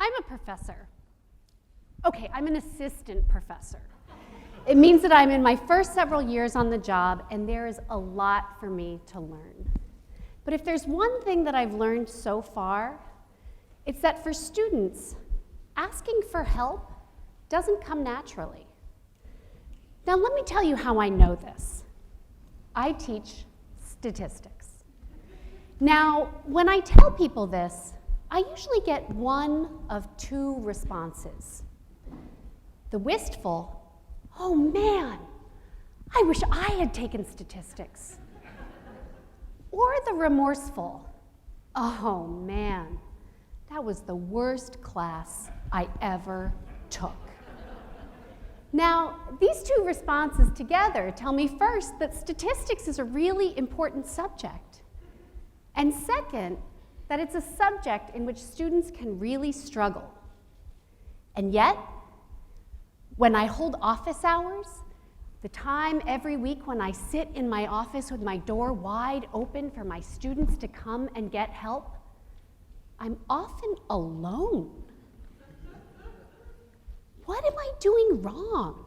I'm a professor. Okay, I'm an assistant professor. It means that I'm in my first several years on the job, and there is a lot for me to learn. But if there's one thing that I've learned so far, it's that for students, asking for help doesn't come naturally. Now, let me tell you how I know this. I teach statistics. Now, when I tell people this, I usually get one of two responses. The wistful, "Oh man, I wish I had taken statistics." Or the remorseful, "Oh man, that was the worst class I ever took." Now, these two responses together tell me first that statistics is a really important subject, and second, that it's a subject in which students can really struggle. And yet, when I hold office hours, the time every week when I sit in my office with my door wide open for my students to come and get help, I'm often alone. What am I doing wrong?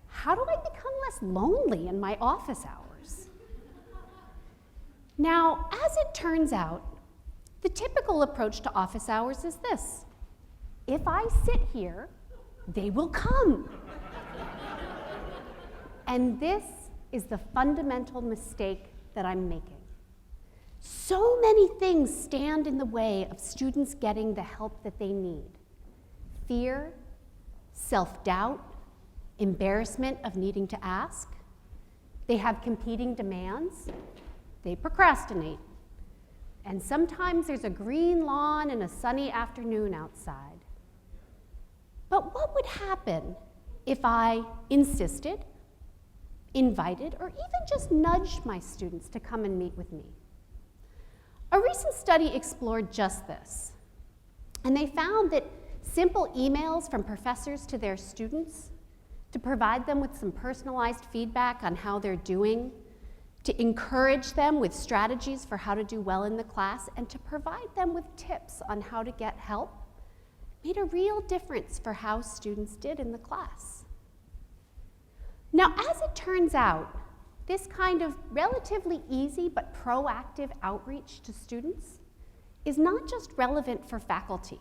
How do I become less lonely in my office hours? Now, as it turns out, the typical approach to office hours is this: if I sit here, they will come. And this is the fundamental mistake that I'm making. So many things stand in the way of students getting the help that they need. Fear, self-doubt, embarrassment of needing to ask. They have competing demands. They procrastinate. And sometimes there's a green lawn and a sunny afternoon outside. But what would happen if I insisted, invited, or even just nudged my students to come and meet with me? A recent study explored just this, and they found that simple emails from professors to their students to provide them with some personalized feedback on how they're doing, to encourage them with strategies for how to do well in the class, and to provide them with tips on how to get help, made a real difference for how students did in the class. Now, as it turns out, this kind of relatively easy but proactive outreach to students is not just relevant for faculty.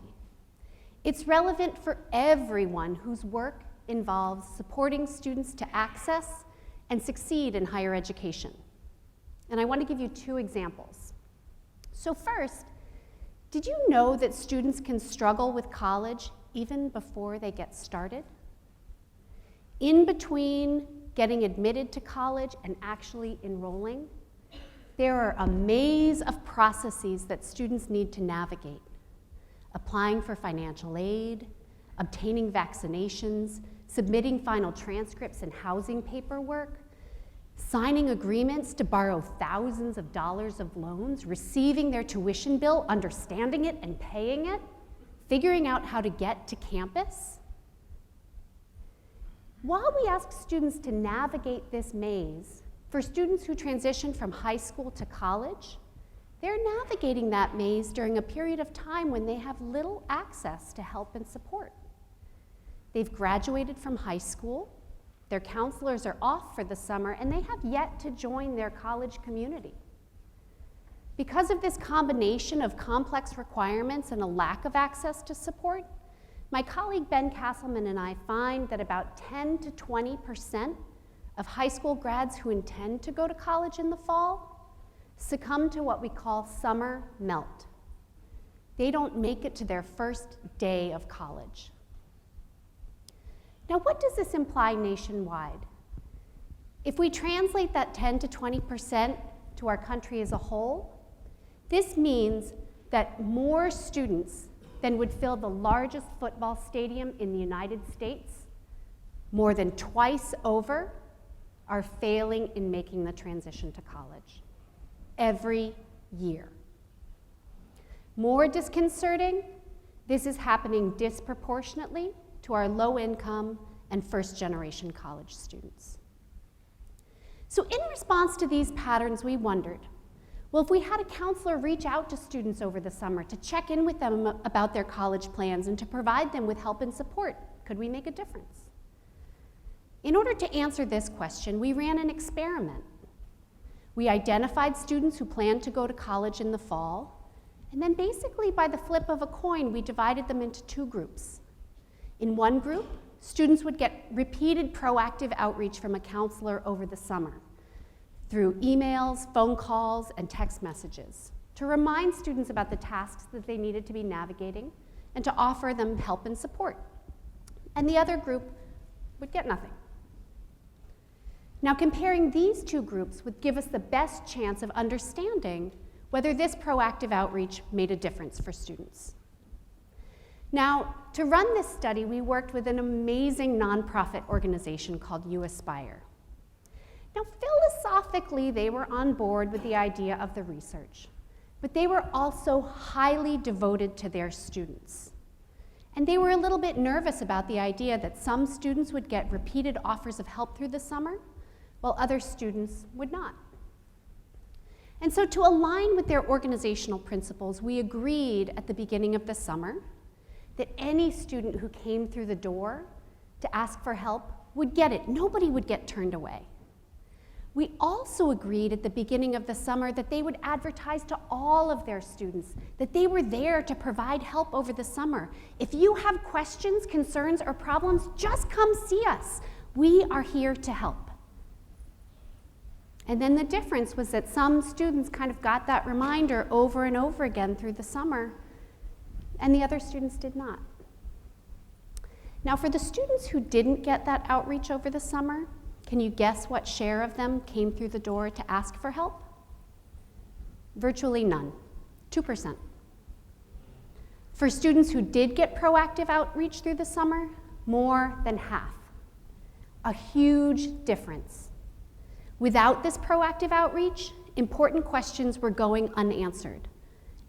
It's relevant for everyone whose work involves supporting students to access and succeed in higher education. And I want to give you two examples. So first, did you know that students can struggle with college even before they get started? In between getting admitted to college and actually enrolling, there are a maze of processes that students need to navigate. Applying for financial aid, obtaining vaccinations, submitting final transcripts and housing paperwork, signing agreements to borrow thousands of dollars of loans, receiving their tuition bill, understanding it and paying it, figuring out how to get to campus. While we ask students to navigate this maze, for students who transition from high school to college, they're navigating that maze during a period of time when they have little access to help and support. They've graduated from high school, their counselors are off for the summer, and they have yet to join their college community. Because of this combination of complex requirements and a lack of access to support, my colleague Ben Castleman and I find that about 10 to 20% of high school grads who intend to go to college in the fall succumb to what we call summer melt. They don't make it to their first day of college. Now, what does this imply nationwide? If we translate that 10 to 20% to our country as a whole, this means that more students than would fill the largest football stadium in the United States, more than twice over, are failing in making the transition to college every year. More disconcerting, this is happening disproportionately to our low-income and first-generation college students. So in response to these patterns, we wondered, Well, if we had a counselor reach out to students over the summer to check in with them about their college plans and to provide them with help and support, could we make a difference? In order to answer this question, we ran an experiment. We identified students who planned to go to college in the fall, and then basically by the flip of a coin, we divided them into two groups. In one group, students would get repeated proactive outreach from a counselor over the summer through emails, phone calls, and text messages to remind students about the tasks that they needed to be navigating and to offer them help and support. And the other group would get nothing. Now, comparing these two groups would give us the best chance of understanding whether this proactive outreach made a difference for students. Now, to run this study, we worked with an amazing nonprofit organization called You Aspire. Now, philosophically, they were on board with the idea of the research, but they were also highly devoted to their students. And they were a little bit nervous about the idea that some students would get repeated offers of help through the summer, while other students would not. And so to align with their organizational principles, we agreed at the beginning of the summer that any student who came through the door to ask for help would get it. Nobody would get turned away. We also agreed at the beginning of the summer that they would advertise to all of their students that they were there to provide help over the summer. If you have questions, concerns, or problems, just come see us. We are here to help. And then the difference was that some students kind of got that reminder over and over again through the summer, and the other students did not. Now, for the students who didn't get that outreach over the summer, can you guess what share of them came through the door to ask for help? Virtually none, 2%. For students who did get proactive outreach through the summer, more than half. A huge difference. Without this proactive outreach, important questions were going unanswered,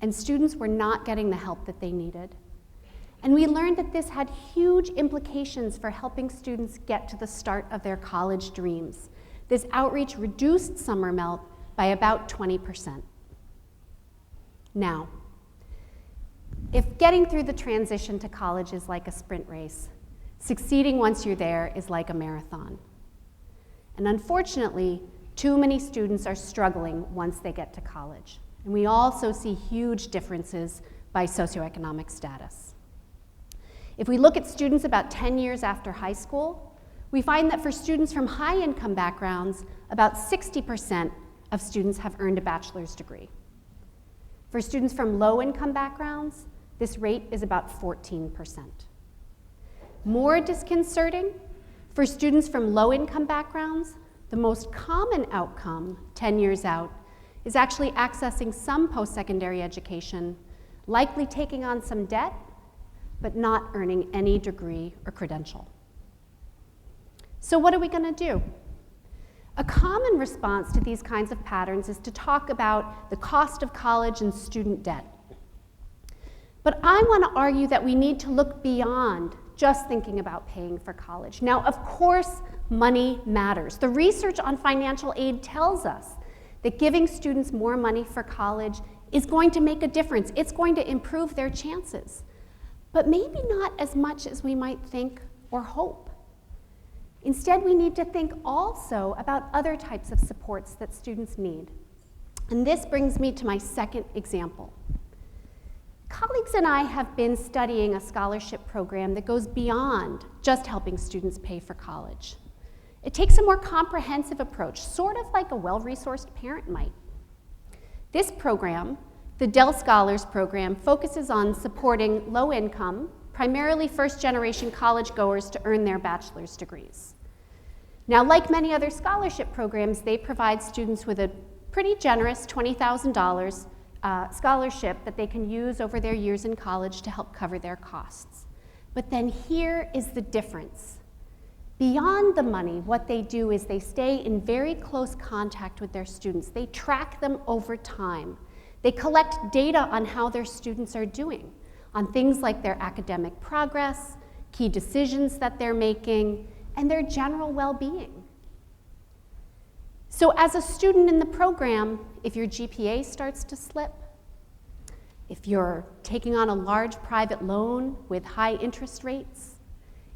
and students were not getting the help that they needed. And we learned that this had huge implications for helping students get to the start of their college dreams. This outreach reduced summer melt by about 20%. Now, if getting through the transition to college is like a sprint race, succeeding once you're there is like a marathon. And unfortunately, too many students are struggling once they get to college. And we also see huge differences by socioeconomic status. If we look at students about 10 years after high school, we find that for students from high-income backgrounds, about 60% of students have earned a bachelor's degree. For students from low-income backgrounds, this rate is about 14%. More disconcerting, for students from low-income backgrounds, the most common outcome 10 years out is actually accessing some post-secondary education, likely taking on some debt, but not earning any degree or credential. So what are we going to do? A common response to these kinds of patterns is to talk about the cost of college and student debt. But I want to argue that we need to look beyond just thinking about paying for college. Now, of course, money matters. The research on financial aid tells us that giving students more money for college is going to make a difference. It's going to improve their chances. But maybe not as much as we might think or hope. Instead, we need to think also about other types of supports that students need. And this brings me to my second example. Colleagues and I have been studying a scholarship program that goes beyond just helping students pay for college. It takes a more comprehensive approach, sort of like a well-resourced parent might. This program, the Dell Scholars Program, focuses on supporting low-income, primarily first-generation college-goers to earn their bachelor's degrees. Now, like many other scholarship programs, they provide students with a pretty generous $20,000 scholarship that they can use over their years in college to help cover their costs. But then here is the difference. Beyond the money, what they do is they stay in very close contact with their students. They track them over time. They collect data on how their students are doing, on things like their academic progress, key decisions that they're making, and their general well-being. So as a student in the program, if your GPA starts to slip, if you're taking on a large private loan with high interest rates,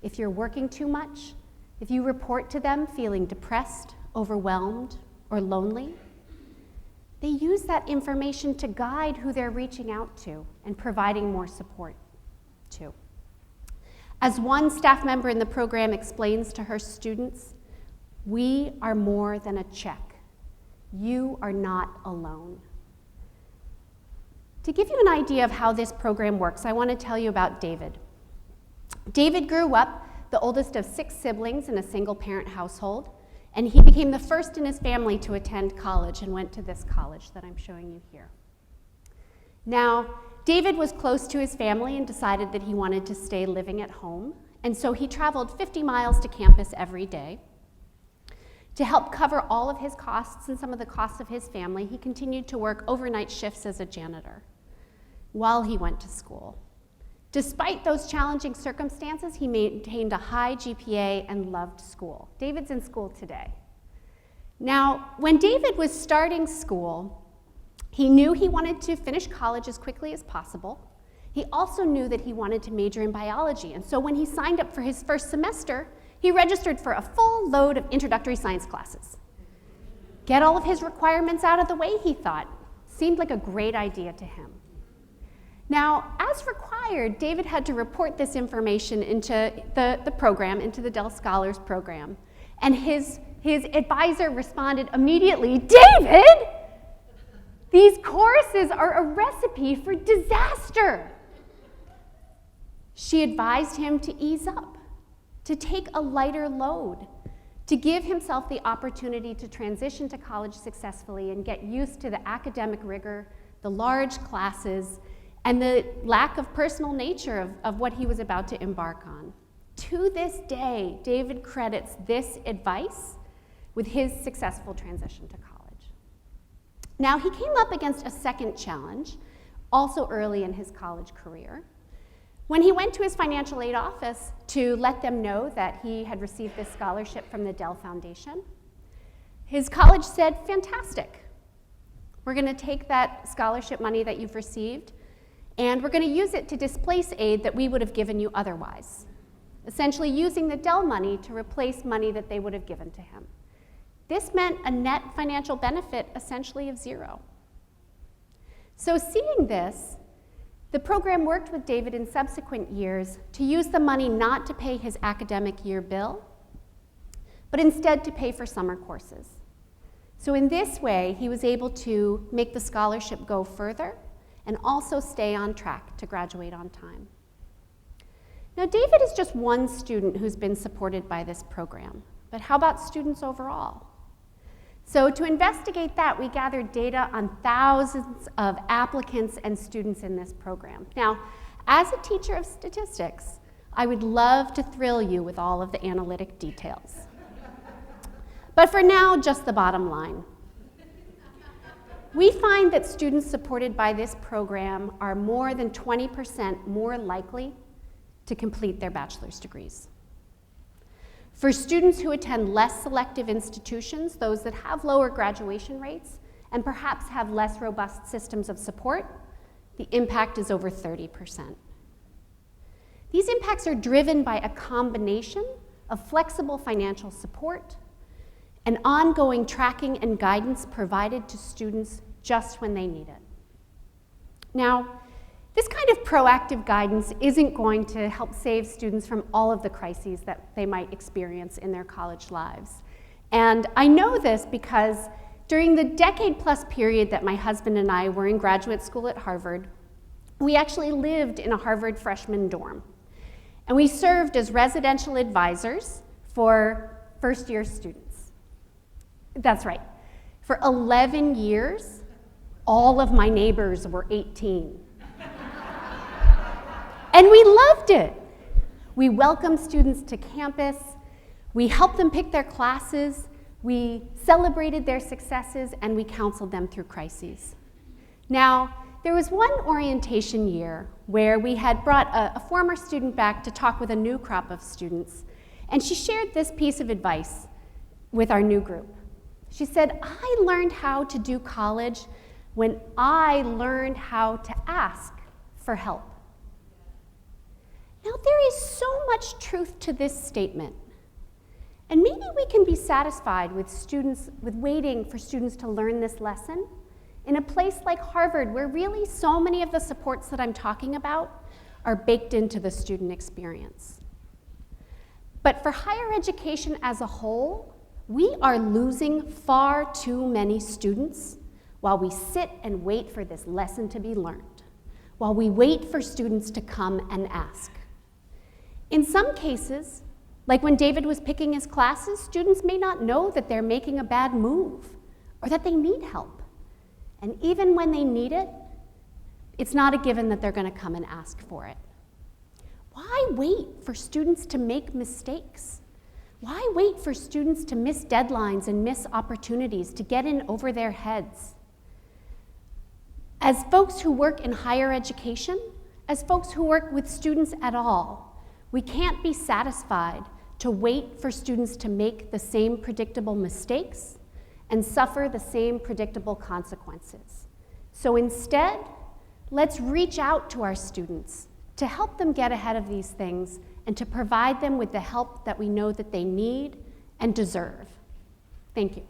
if you're working too much, if you report to them feeling depressed, overwhelmed, or lonely, they use that information to guide who they're reaching out to and providing more support to. As one staff member in the program explains to her students, we are more than a check. You are not alone. To give you an idea of how this program works, I want to tell you about David. David grew up the oldest of 6 siblings in a single-parent household, and he became the first in his family to attend college and went to this college that I'm showing you here. Now, David was close to his family and decided that he wanted to stay living at home, and so he traveled 50 miles to campus every day. To help cover all of his costs and some of the costs of his family, he continued to work overnight shifts as a janitor while he went to school. Despite those challenging circumstances, he maintained a high GPA and loved school. David's in school today. Now, when David was starting school, he knew he wanted to finish college as quickly as possible. He also knew that he wanted to major in biology, and so when he signed up for his first semester, he registered for a full load of introductory science classes. Get all of his requirements out of the way, he thought. Seemed like a great idea to him. Now, as required, David had to report this information into the program, into the Dell Scholars program. And his advisor responded immediately, "David, these courses are a recipe for disaster." She advised him to ease up, to take a lighter load, to give himself the opportunity to transition to college successfully and get used to the academic rigor, the large classes, and the lack of personal nature of what he was about to embark on. To this day, David credits this advice with his successful transition to college. Now, he came up against a second challenge, also early in his college career. When he went to his financial aid office to let them know that he had received this scholarship from the Dell Foundation, his college said, "Fantastic. We're going to take that scholarship money that you've received, and we're going to use it to displace aid that we would have given you otherwise," essentially using the Dell money to replace money that they would have given to him. This meant a net financial benefit essentially of 0. So seeing this, the program worked with David in subsequent years to use the money not to pay his academic year bill, but instead to pay for summer courses. So in this way, he was able to make the scholarship go further and also stay on track to graduate on time. Now, David is just one student who's been supported by this program, but how about students overall? So to investigate that, we gathered data on thousands of applicants and students in this program. Now, as a teacher of statistics, I would love to thrill you with all of the analytic details. But for now, just the bottom line. We find that students supported by this program are more than 20% more likely to complete their bachelor's degrees. For students who attend less selective institutions, those that have lower graduation rates and perhaps have less robust systems of support, the impact is over 30%. These impacts are driven by a combination of flexible financial support and ongoing tracking and guidance provided to students just when they need it. Now, this kind of proactive guidance isn't going to help save students from all of the crises that they might experience in their college lives. And I know this because during the decade-plus period that my husband and I were in graduate school at Harvard, we actually lived in a Harvard freshman dorm. And we served as residential advisors for first-year students. That's right. For 11 years, all of my neighbors were 18. And we loved it. We welcomed students to campus. We helped them pick their classes. We celebrated their successes, and we counseled them through crises. Now, there was one orientation year where we had brought a former student back to talk with a new crop of students, and she shared this piece of advice with our new group. She said, I learned how to do college when I learned how to ask for help. Now, there is so much truth to this statement. And maybe we can be satisfied with waiting for students to learn this lesson in a place like Harvard, where really so many of the supports that I'm talking about are baked into the student experience. But for higher education as a whole, we are losing far too many students while we sit and wait for this lesson to be learned, while we wait for students to come and ask. In some cases, like when David was picking his classes, students may not know that they're making a bad move or that they need help. And even when they need it, it's not a given that they're going to come and ask for it. Why wait for students to make mistakes? Why wait for students to miss deadlines and miss opportunities to get in over their heads? As folks who work in higher education, as folks who work with students at all, we can't be satisfied to wait for students to make the same predictable mistakes and suffer the same predictable consequences. So instead, let's reach out to our students to help them get ahead of these things and to provide them with the help that we know that they need and deserve. Thank you.